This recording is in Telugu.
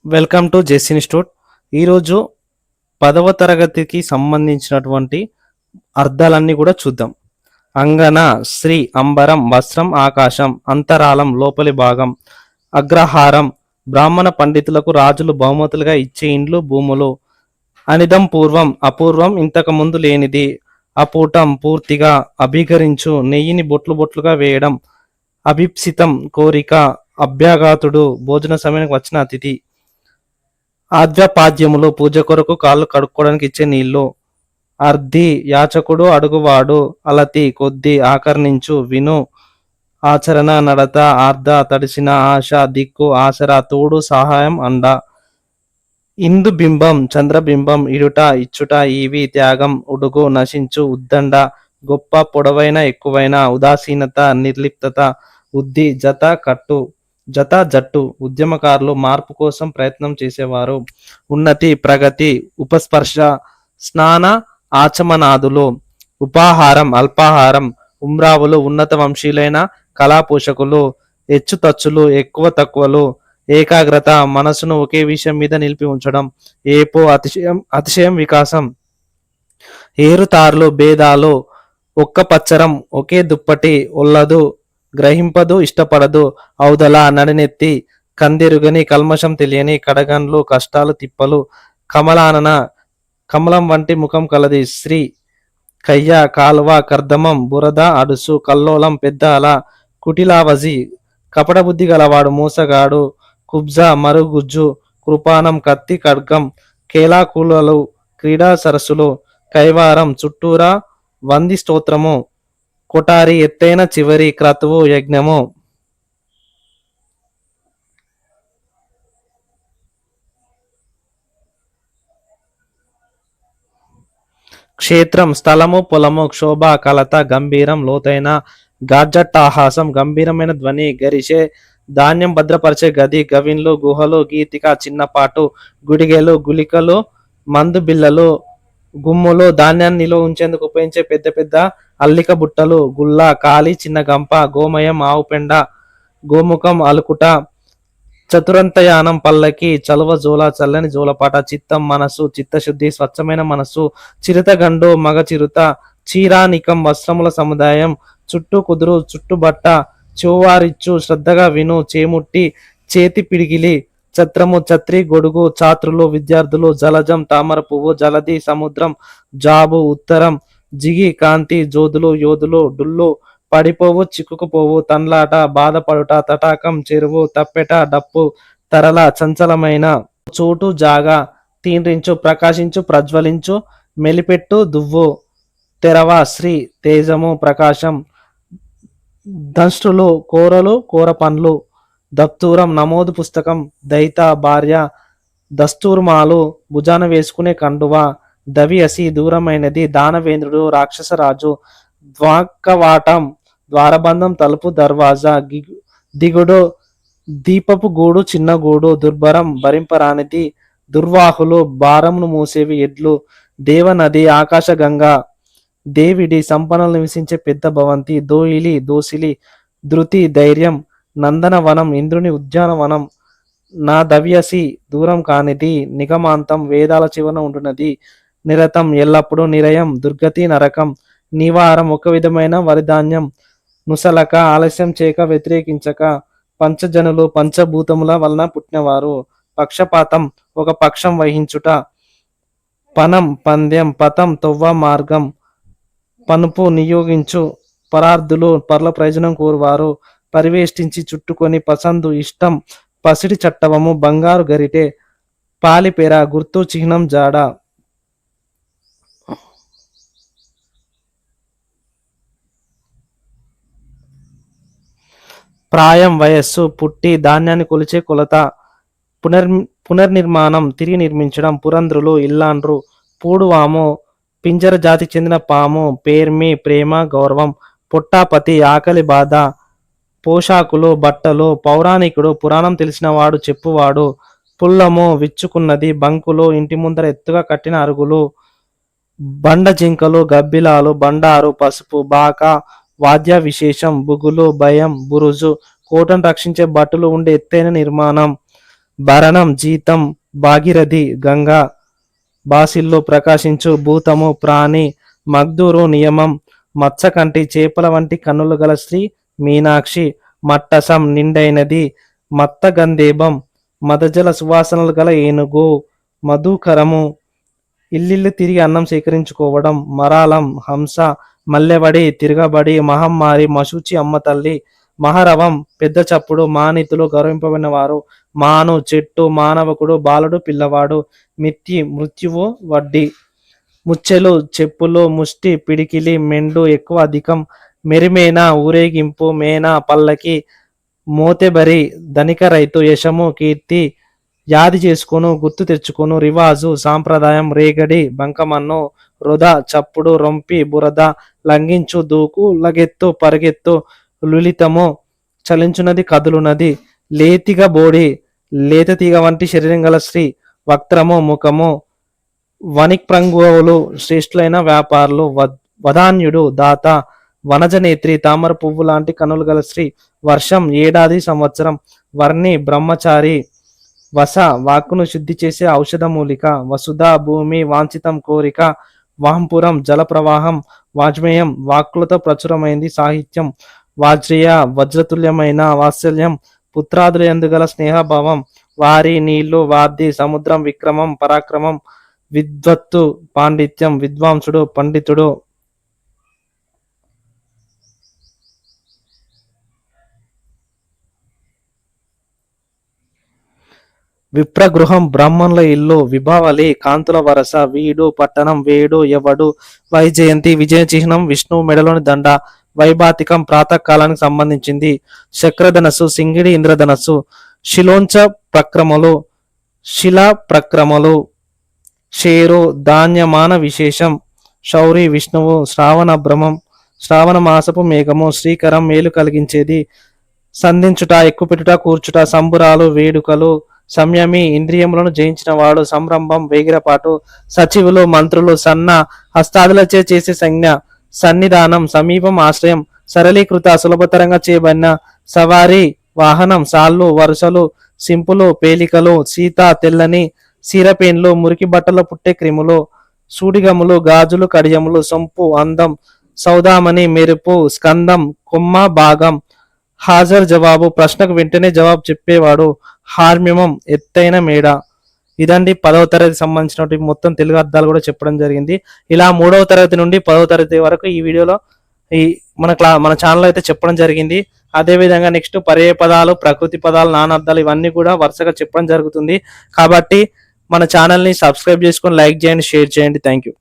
Welcome to జెస్ institute. ఈరోజు 10వ తరగతికి సంబంధించినటువంటి అర్థాలన్నీ కూడా చూద్దాం. అంగన, శ్రీ, అంబరం, వస్త్రం, ఆకాశం, అంతరాళం, లోపలి భాగం, అగ్రహారం, బ్రాహ్మణ పండితులకు రాజులు బహుమతులుగా ఇచ్చే ఇండ్లు, భూములు, అనిదం, పూర్వం, అపూర్వం, ఇంతకు ముందు లేనిది, అపూటం, పూర్తిగా, అభికరించు, నెయ్యిని బొట్లు బొట్లుగా వేయడం, అభిప్సితం, కోరిక, అభ్యాఘాతుడు, భోజన సమయానికి వచ్చిన అతిథి, ఆద్యపాద్యములు, పూజ కొరకు కాళ్ళు కడుక్కోవడానికి ఇచ్చే నీళ్లు, అర్ధి, యాచకుడు, అడుగువాడు, అలతి, కొద్ది, ఆకర్ణించు, విను, ఆచరణ, నడత, ఆర్ధ, తడిసిన, ఆశ, దిక్కు, ఆసరా, తోడు, సహాయం, అండ, ఇందు బింబం, చంద్రబింబం, ఇడుట, ఇచ్చుట, ఈవి, త్యాగం, ఉడుగు, నశించు, ఉద్దండ, గొప్ప, పొడవైన, ఎక్కువైన, ఉదాసీనత, నిర్లిప్తత, ఉద్ది, జత, కట్టు, జత, జట్టు, ఉద్యమకారులు, మార్పు కోసం ప్రయత్నం చేసేవారు, ఉన్నతి, ప్రగతి, ఉపస్పర్శ, స్నాన, ఆచమనాదులు, ఉపాహారం, అల్పాహారం, ఉమ్రావులు, ఉన్నత వంశీయులైన కళాపోషకులు, హెచ్చుతచ్చులు, ఎక్కువ తక్కువలు, ఏకాగ్రత, మనసును ఒకే విషయం మీద నిలిపి ఉంచడం, ఏపో, అతిశయం, అతిశయం, వికాసం, ఏరుతారులు, భేదాలు, ఒక్క పచ్చరం, ఒకే దుప్పటి, ఒల్లదు, గ్రహింపదు, ఇష్టపడదు, ఔదల, నడినెత్తి, కందిరుగని, కల్మషం తెలియని, కడగండ్లు, కష్టాలు, తిప్పలు, కమలానన, కమలం వంటి ముఖం కలది, శ్రీ, కయ్య, కాలువ, కర్దమం, బురద, అడుసు, కల్లోలం, పెద్ద అల, కుటిలావజి, కపట బుద్ధి గలవాడు, మోసగాడు, కుబ్జ, మరుగుజ్జు, కృపానం, కత్తి, ఖడ్గం, కేలాకులలు, క్రీడా సరస్సులు, కైవారం, చుట్టూరా, వంది స్తోత్రము, కొటారి, ఎత్తైన చివరి, క్రతువు, యజ్ఞము, క్షేత్రం, స్థలము, పొలము, క్షోభ, కలత, గంభీరం, లోతైన, గార్జట్టాహాసం, గంభీరమైన ధ్వని, గరిషే, ధాన్యం భద్రపరిచే గది, గవిన్లు, గుహలు, గీతిక, చిన్నపాటు, గుడిగెలు, గులికలు, మందు బిల్లలు, గుమ్ములు, ధాన్యాన్ని నిల్వ ఉంచేందుకు ఉపయోగించే పెద్ద పెద్ద అల్లిక బుట్టలు, గుల్ల, కాలి, చిన్న గంప, గోమయం, ఆవు పెండ, గోముఖం, అలుకుట, చతురంతయానం, పల్లకి, చలువ, జోల, చల్లని జోలపాట, చిత్తం, మనసు, చిత్తశుద్ధి, స్వచ్ఛమైన మనస్సు, చిరుతగండు, మగ చిరుత, చీరానికం, వస్త్రముల సముదాయం, చుట్టూ కుదురు, చుట్టుబట్ట, చెవువారిచ్చు, శ్రద్ధగా విను, చేముట్టి, చేతి పిడిగిలి, ఛత్రము, ఛత్రి, గొడుగు, ఛాత్రులు, విద్యార్థులు, జలజం, తామర పువ్వు, జలది, సముద్రం, జాబు, ఉత్తరం, జిగి, కాంతి, జోదులు, యోధులు, డుల్లు, పడిపోవు, చిక్కుకుపోవు, తన్లాట, బాధపడుట, తటాకం, చెరువు, తప్పెట, డప్పు, తరల, చంచలమైన, చోటు, జాగా, తీన్రించు, ప్రకాశించు, ప్రజ్వలించు, మెలిపెట్టు, దువ్వు, తెరవ, శ్రీ, తేజము, ప్రకాశం, దంష్టులు, కోరలు, కోర పండ్లు, దప్తూరం, నమోదు పుస్తకం, దైత, భార్య, దస్తూర్మాలు, భుజాన వేసుకునే కండువ, దవి అసి, దూరమైనది, దానవేంద్రుడు, రాక్షసరాజు, ద్వాక్కవాటం, ద్వారబంధం, తలుపు, దర్వాజా, దిగుడు, దీపపు గూడు, చిన్న గూడు, దుర్భరం, భరింపరానిది, దుర్వాహులు, భారమును మూసేవి, ఎడ్లు, దేవనది, ఆకాశగంగా, దేవిడి, సంపన్నులు నివసించే పెద్ద భవంతి, దోయిలి, దోసిలి, ధృతి, ధైర్యం, నందనవనం, ఇంద్రుని ఉద్యానవనం, నా దవ్యసి, దూరం కానిది, నిగమాంతం, వేదాల చివరన ఉంటున్నది, నిరతం, ఎల్లప్పుడూ, నిరయం, దుర్గతి, నరకం, నివారం, ఒక విధమైన వరిధాన్యం, నుసలక, ఆలస్యం చేయక, వ్యతిరేకించక, పంచజనులు, పంచభూతముల వలన పుట్టినవారు, పక్షపాతం, ఒక పక్షం వహించుట, పనం, పంద్యం, పథం, తొవ్వ, మార్గం, పనుపు, నియోగించు, పరార్థులు, పర్ల ప్రయోజనం కోరువారు, పరివేష్టించి, చుట్టుకొని, పసందు, ఇష్టం, పసిడి చట్టవము, బంగారు గరిటె, పాలిపెర, గుర్తు, చిహ్నం, జాడ, ప్రాయం, వయస్సు, పుట్టి, ధాన్యాన్ని కొలిచే కొలత, పునర్ పునర్నిర్మాణం, తిరిగి నిర్మించడం, పురంధ్రులు, ఇల్లాండ్రు, పూడువాము, పింజర జాతికి చెందిన పాము, పేర్మి, ప్రేమ, గౌరవం, పొట్టాపతి, ఆకలి బాధ, పోషాకులు, బట్టలు, పౌరాణికుడు, పురాణం తెలిసినవాడు, చెప్పువాడు, పుల్లము, విచ్చుకున్నది, బంకులు, ఇంటి ముందర ఎత్తుగా కట్టిన అరుగులు, బండ జింకలు, గబ్బిలాలు, బండారు, పసుపు, బాక, వాద్య విశేషం, బుగులు, భయం, బురుజు, కోటను రక్షించే భటులు ఉండే ఎత్తైన నిర్మాణం, భరణం జీతం భాగీరథి గంగా బాసిల్లు ప్రకాశించు భూతము ప్రాణి మగ్దూరు నియమం మత్స్యకంటి చేపల వంటి కన్నులు గల శ్రీ మీనాక్షి మట్టసం నిండైనది మత్తగంధేబం మదజల సువాసనలు గల ఏనుగు మధుకరము ఇల్లిల్లు తిరిగి అన్నం సేకరించుకోవడం మరాలం హంస మల్లెబడి తిరగబడి మహమ్మారి మశూచి అమ్మ తల్లి మహరవం పెద్ద చప్పుడు మానితులు గౌరవింపబడిన వారు మాను చెట్టు మానవకుడు బాలుడు పిల్లవాడు మిత్తి మృత్యువు వడ్డీ ముచ్చెలు చెప్పులు ముష్టి పిడికిలి మెండు ఎక్కువ అధికం మెరిమేన ఊరేగింపు మేన పల్లకి మోతెబరి ధనిక రైతు యశము కీర్తి యాది చేసుకును గుర్తు తెచ్చుకును రివాజు సాంప్రదాయం రేగడి బంకమన్ను వృధా చప్పుడు రొంపి బురద లంఘించు దూకు లగెత్తు పరిగెత్తు లులితము చలించున్నది కదులున్నది లేతిగా బోడి లేత తీగ వంటి శరీరం గల స్త్రీ వక్త్రము ముఖము వణిక్ప్రంగువులు శ్రేష్ఠులైన వ్యాపారులు వదాన్యుడు దాత వనజనేత్రి తామర పువ్వు లాంటి కనులు గల స్త్రీ వర్షం ఏడాది సంవత్సరం వర్ణి బ్రహ్మచారి వస వాక్కును శుద్ధి చేసే ఔషధ మూలిక వసుధ భూమి వాంఛితం కోరిక వాంపురం జల ప్రవాహం వాజ్మేయం వాక్కులతో ప్రచురమైంది సాహిత్యం వాజ్రేయ వజ్రతుల్యమైన వాత్సల్యం పుత్రాదులు ఎందుగల స్నేహభావం వారి నీళ్లు వార్ది సముద్రం విక్రమం పరాక్రమం విద్వత్తు పాండిత్యం విద్వాంసుడు పండితుడు విప్రగృహం బ్రాహ్మణుల ఇల్లు విభావలి కాంతుల వరస వీడు పట్టణం వేడు ఎవడు వైజయంతి విజయ చిహ్నం విష్ణువు మెడలోని దండ వైభాతికం ప్రాతకాలానికి సంబంధించింది శక్రధనస్సు సింగిడి ఇంద్రధనస్సు శిలోంచ ప్రక్రమలు శిలా ప్రక్రమలు షేరు ధాన్యమాన విశేషం శౌరి విష్ణువు శ్రావణ భ్రమం శ్రావణ మాసపు మేఘము శ్రీకరం మేలు కలిగించేది సంధించుట ఎక్కుపెట్టుట కూర్చుట సంబురాలు వేడుకలు సంయమి ఇంద్రియములను జయించిన వాడు సంరంభం వేగిరపాటు సచివులు మంత్రులు సన్న హస్తాదులచే చేసే సంజ్ఞ సన్నిధానం సమీపం ఆశ్రయం సరళీకృత సులభతరంగా చేయబడిన సవారి వాహనం సాళ్ళు వరుసలు సింపులు పేలికలు సీత తెల్లని సీరపేన్లు మురికి బట్టలో పుట్టే క్రిములు సూడిగములు గాజులు కడియములు సొంపు అందం సౌదామణి మెరుపు స్కందం కొమ్మ భాగం హాజరు జవాబు ప్రశ్నకు వెంటనే జవాబు చెప్పేవాడు హార్మ్యమం ఎత్తైన మేడ. ఇదండి 10వ తరగతి సంబంధించినటువంటి మొత్తం తెలుగు అర్థాలు కూడా చెప్పడం జరిగింది. ఇలా 3వ తరగతి నుండి 10వ తరగతి వరకు ఈ వీడియోలో మన ఛానల్ అయితే చెప్పడం జరిగింది. అదే విధంగా నెక్స్ట్ పర్యాయ పదాలు ప్రకృతి పదాలు నానార్థాలు ఇవన్నీ కూడా వరుసగా చెప్పడం జరుగుతుంది. కాబట్టి మన ఛానల్ని సబ్స్క్రైబ్ చేసుకొని లైక్ చేయండి, షేర్ చేయండి. Thank you.